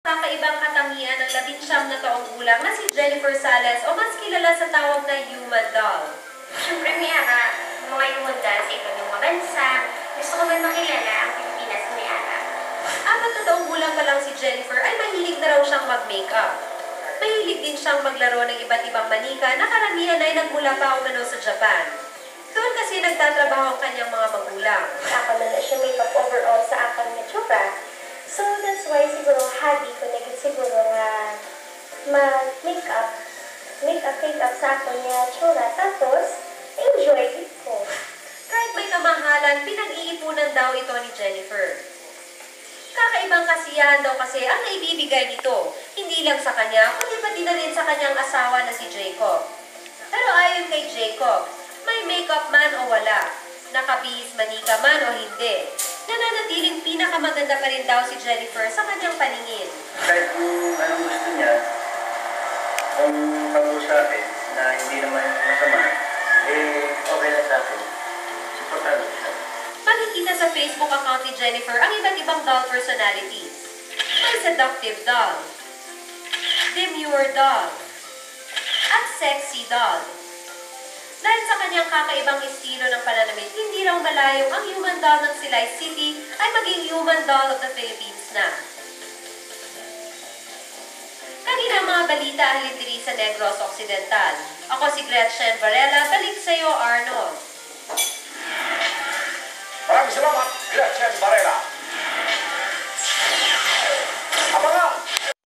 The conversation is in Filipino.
Kakaibang katangian ng 19 na taong gulang na si Jennifer Sales o mas kilala sa tawag na human doll. Siyempre, Miara, mga human doll sa ibang mga bansa. Gusto ko man makilala ang Pilipinas, Miara. 4 na taong gulang pa lang si Jennifer ay mahilig na raw siyang mag-makeup. Mahilig din siyang maglaro ng iba't ibang manika na karamihan ay nagmula pa umano sa Japan. Doon kasi nagtatrabaho ang kanyang mga magulang. Ako na siya makeup overall sa akong natura. So, that's why siguro hobby ko na siguro nga mag-makeup sa akong natura. Tapos, enjoy it ko. Kahit may kamahalan, pinag-iipunan daw ito ni Jennifer. Kakaibang kasiyahan daw kasi ang naibibigay nito, hindi lang sa kanya, kundi pati na rin sa kanyang asawa na si Jacob. Pero ayon kay Jacob, may makeup man o wala, nakabihis manika man o hindi, nananatiling pinakamaganda pa rin daw si Jennifer sa kanyang paningin. Kahit kung anong gusto niya, kung pag-usapin na hindi naman masama, okay na sa akin. Supportado siya. Makikita sa Facebook account ni Jennifer ang iba't ibang doll personalities. May seductive doll, demure doll, at sexy doll. Dahil sa kanyang kakaibang estilo ng pananamit, hindi raw malayong ang human doll ng Silay City ay maging human doll of the Philippines na. Kanina mga balita alin diri sa Negros Occidental. Ako si Gretchen Varela, balik sa iyo Arnold. Maraming salamat, Gretchen Varela.